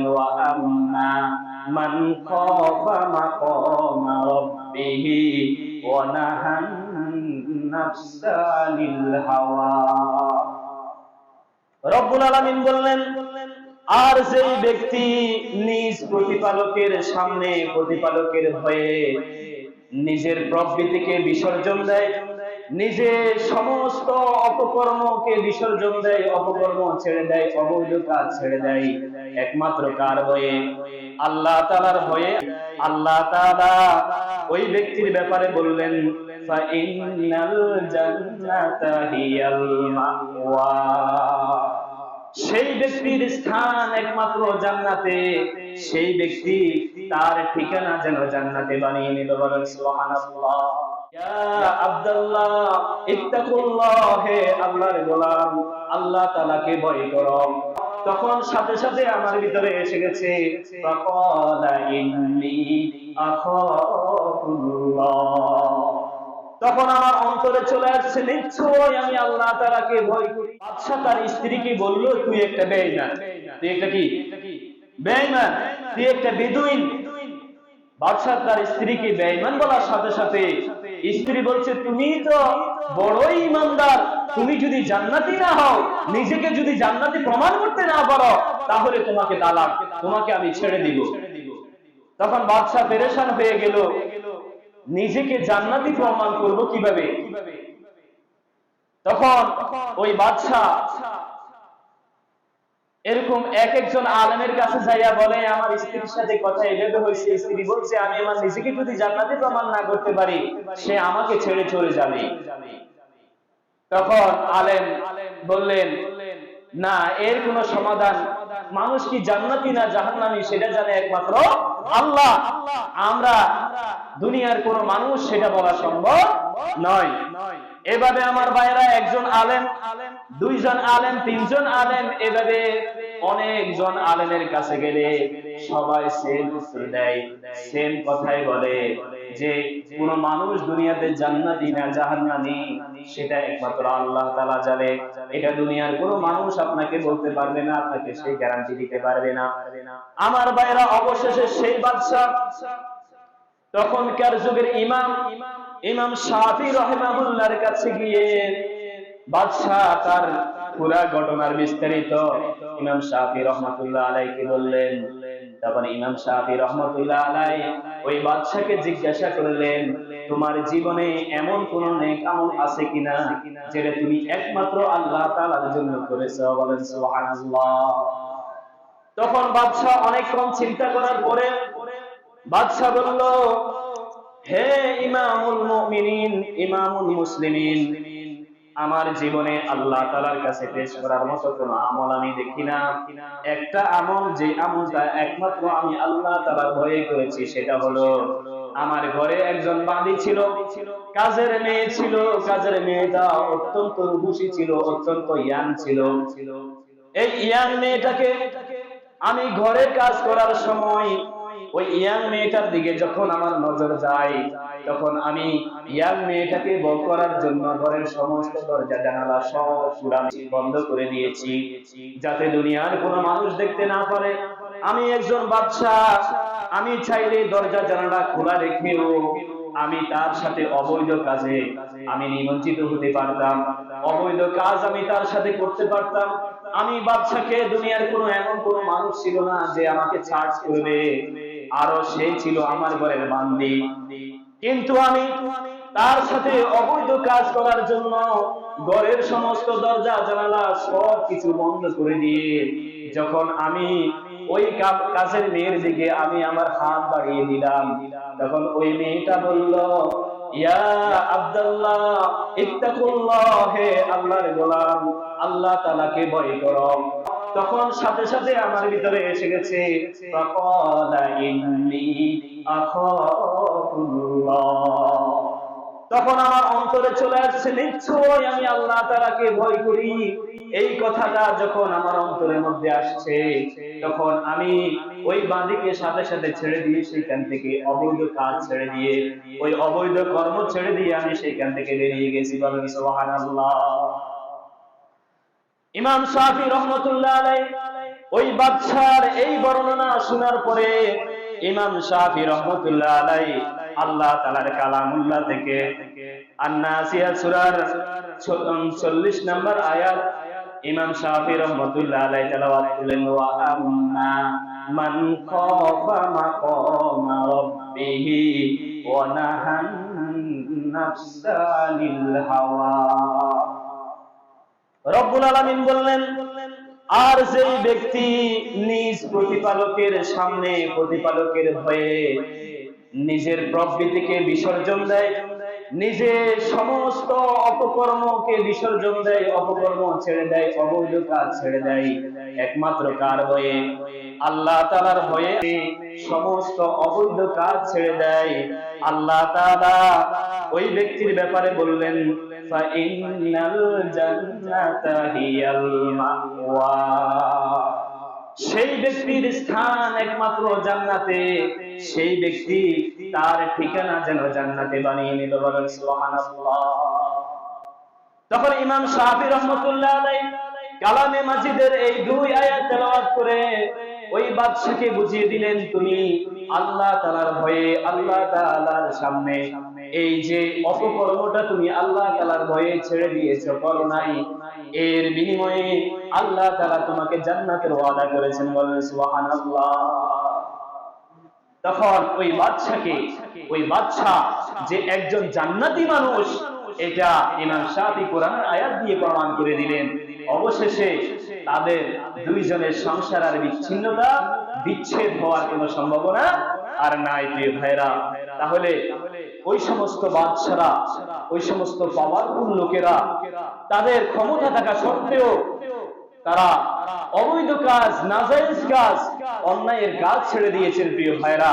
বলেন, ওয়া আম্মা মান খাফা মাকামা রাব্বিহি ওয়া নাহান নাফসা আনিল হাওয়া। রব্বুল আলামিন বললেন, আর যেই ব্যক্তি নিজ প্রতিপালকের সামনে প্রতিপালকের ভয়ে নিজের প্রবৃত্তিকে বিসর্জন দেয়, নিজের সমস্ত অপকর্মকে বিসর্জন দেয়, অপকর্ম ছেড়ে দেয়, অবৈধ কাজ ছেড়ে দেয়, একমাত্র কার ভয়ে? আল্লাহ তাআলার ভয়ে। আল্লাহ তাআলা ওই ব্যক্তির ব্যাপারে বললেন, ফাইন্নাল জান্নাতা হিয়াল মাওয়া, সেই ব্যক্তির স্থান একমাত্র জান্নাতে, সেই ব্যক্তি তার ঠিকানা যেন জান্নাতে বানিয়ে নিল। বলেন সুবহানাল্লাহ। ইয়া আব্দুল্লাহ ইত্তাকুল্লাহ, হে আল্লাহর গোলাম, আল্লাহ তাআলাকে ভয় করো। তখন সাথে সাথে আমার ভিতরে এসে গেছে, ফাকালা ইন্নী আখাফুল্লাহ, তখন আমার অন্তরে চলে আসছে, নিশ্চয়ই আমি আল্লাহ তাআলাকে ভয় করি। বাদশা তার স্ত্রীকে বলল, তুই একটা বেঈমান, তুই একটা কি বেঈমান, তুই একটা বেদুইন। বাদশা তার স্ত্রীকে বেঈমান বলার সাথে সাথে স্ত্রী বলছে, তুমি তো বড়ই ঈমানদার, তুমি যদি জান্নাতি না হও, নিজেকে যদি জান্নাতি প্রমাণ করতে না পারো, তাহলে তোমাকে তালাক, তোমাকে আমি ছেড়ে দিব। তখন বাদশা পেরেশান হয়ে গেল, নিজেকে জান্নাতি প্রমাণ করব কিভাবে? তখন ওই বাদশা এরকম এক একজন আলেমের কাছে যাইয়া বলে, আমার স্ত্রীর সাথে কথা এভাবে হয়েছে, স্ত্রী বলছে আমি আমার নিজেকে যদি জান্নাতি প্রমাণ না করতে পারি, সে আমাকে ছেড়ে চলে যাবে। তখন আলেম বললেন, না, এর কোনো সমাধান, মানুষ কি জান্নাতি না জাহান্নামী সেটা জানে একমাত্র আল্লাহ, আমরা দুনিয়ার কোন মানুষ সেটা বলা সম্ভব নয়। এভাবে আমার ভাইরা, একজন আলেম, দুইজন আলেম, তিনজন আলেম, এভাবে অনেকজন আলেমের কাছে গেলে সবাই সেম উত্তর দেয়, সেম কথাই বলে যে কোন মানুষ দুনিয়াতে জান্নাতি না জাহান্নামী সেটা একমাত্র আল্লাহ তাআলা জানে। এটা দুনিয়ার কোন মানুষ আপনাকে বলতে পারবে না, আপনাকে সেই গ্যারান্টি দিতে পারবে না। আমার ভাইরা, অবশেষে সেই বাদশা তখনকার যুগের ইমাম শাফি রাহিমাহুল্লাহর কাছে গিয়ে বাদশা তার পুরা ঘটনার বিস্তারিত ইমাম শাফি রাহমাতুল্লাহ আলাইহি বললেন। তখন ইমাম শাফি রাহমাতুল্লাহ আলাইহি ওই বাদশাকে জিজ্ঞাসা করলেন, তোমার জীবনে এমন কোন নেক আমল আছে কিনা যেটা তুমি একমাত্র আল্লাহ তাআলার জন্য করেছো? বলেন সুবহানাল্লাহ। তখন বাদশা অনেকক্ষণ চিন্তা করার পরে বাদশা বলল, হে ইমামুল মুমিনিন, ইমামুল মুসলিমিন, আমার জীবনে আল্লাহ তাআলার কাছে পেশ করার মতো কোনো আমল আমি দেখি না। একটা আমল, যে আমলটা একমাত্র আমি আল্লাহ তাআলার ভয়ে করেছি, সেটা হলো আমার ঘরে একজন বাদী ছিল, কাজের মেয়ে ছিল, কাজের মেয়েটা অত্যন্ত রূপসী ছিল, অত্যন্ত ইয়াং ছিল। এই ইয়াং মেয়েটাকে আমি ঘরে কাজ করার সময় ওই ইয়াং মেয়েটার দিকে যখন আমার নজর যায়, তখন আমি ইয়াং মেয়েটাকে বল করার জন্য ঘরের সমস্ত দরজা জানালা সব পুরা বন্ধ করে দিয়েছি, যাতে দুনিয়ার কোনো মানুষ দেখতে না পারে। আমি একজন বাদশা, আমি চাইলে দরজা জানালা খোলা রেখেও আমি তার সাথে অবৈধ কাজে আমি নিমজ্জিত হতে পারতাম, অবৈধ কাজ আমি তার সাথে করতে পারতাম। আমি বাদশাকে, দুনিয়ার কোনো এমন কোনো মানুষ ছিল না যে আমাকে চার্জ করবে, আরো সেই ছিল আমার ঘরের বান্দি। কিন্তু আমি তার সাথে অবৈধ কাজ করার জন্য ঘরের সমস্ত দরজা জানালা সব কিছু বন্ধ করে দিয়ে যখন আমি ওই কাজের মেয়ের দিকে আমি আমার হাত বাড়িয়ে দিলাম, তখন ওই মেয়েটা বলল, ইয়া আব্দুল্লাহ ইত্তাকুল্লাহ, হে আল্লাহর গোলাম, আল্লাহ তাআলাকে ভয় করো। তখন সাথে সাথে আমার ভিতরে এসে গেছে, ফাকালা ইন্নী আখাফুল্লাহ, তখন আমার অন্তরে চলে আসছে, নিশ্চয়ই আমি আল্লাহ তাআলাকে ভয় করি। এই কথাটা যখন আমার অন্তরের মধ্যে আসছে, তখন আমি ওই বাঁদিকে সাথে সাথে ছেড়ে দিয়ে সেখান থেকে অবৈধ কাজ ছেড়ে দিয়ে, ওই অবৈধ কর্ম ছেড়ে দিয়ে আমি সেখান থেকে বেরিয়ে গেছি। বলেন সুবহানাল্লাহ। ইমাম শাফি রাহমাতুল্লাহ আলাইহি ওই বাদশার এই বর্ণনা শোনার পরে ইমাম শাফি রহমাতুল্লাহ আলাইহি আল্লাহ তাআলার কালামুল্লাহ থেকে আন-নাসিয়া সূরার 40 নম্বর আয়াত ইমাম শাফি রহমাতুল্লাহ আলাইহি তেলাওয়াত করলেন, ওয়া আম্মা মান খাফা মাকামা রাব্বিহি ওয়া নাহান নাফসা আনিল হাওয়া। রব্বুল আলামিন বললেন, আর যেই ব্যক্তি নিজ প্রতিপালকের সামনে প্রতিপালকের ভয়ে নিজের প্রবৃত্তিকে বিসর্জন দেয়, নিজের সমস্ত অপকর্মকে বিসর্জন দেয়, অপকর্ম ছেড়ে দেয়, অবৈধ কাজ ছেড়ে দেয়, একমাত্র কার ভয়ে? আল্লাহ তাআলার ভয়ে সমস্ত অবৈধ কাজ ছেড়ে দেয়। আল্লাহ তাআলা ওই ব্যক্তির ব্যাপারে বললেন, ফাইন্নাল জান্নাতা হিয়াল মাওয়া, সেই ব্যক্তির স্থান একমাত্র জান্নাতে, সেই ব্যক্তি তার ঠিকানা যেন জান্নাতে বানিয়ে নিল। বলেন সুবহানাল্লাহ। তখন ইমাম শাফি রাহমাতুল্লাহ আলাইহি কালামে মাজিদের এই দুই আয়াত তেলাওয়াত করে ওই বাদশাকে বুঝিয়ে দিলেন, তুমি আল্লাহ তাআলার ভয়ে আল্লাহ তাআলার সামনে এই যে অপকর্মটা তুমি আল্লাহ তাআলার ভয়ে ছেড়ে দিয়েছো, করো নাই, এর বিনিময়ে আল্লাহ তাআলা তোমাকে জান্নাতের ওয়াদা করেছেন। বলেন সুবহানাল্লাহ। তখন ওই বাদশা যে একজন জান্নাতি মানুষ, এটা ইমাম শাফি কোরআনের আয়াত দিয়ে প্রমাণ করে দিলেন। অবশেষে তাদের দুইজনের সংসার আর বিচ্ছেদ হওয়ার কোনো সম্ভাবনা আর নাই। প্রিয় ভাইরা, তাহলে ওই সমস্ত বাদশারা, ওই সমস্ত পাওয়ারফুল লোকেরা তাদের ক্ষমতা থাকা সত্ত্বেও তারা অবৈধ কাজ, নাজায়েজ কাজ, অন্যায়ের কাজ ছেড়ে দিয়েছেন। প্রিয় ভাইরা,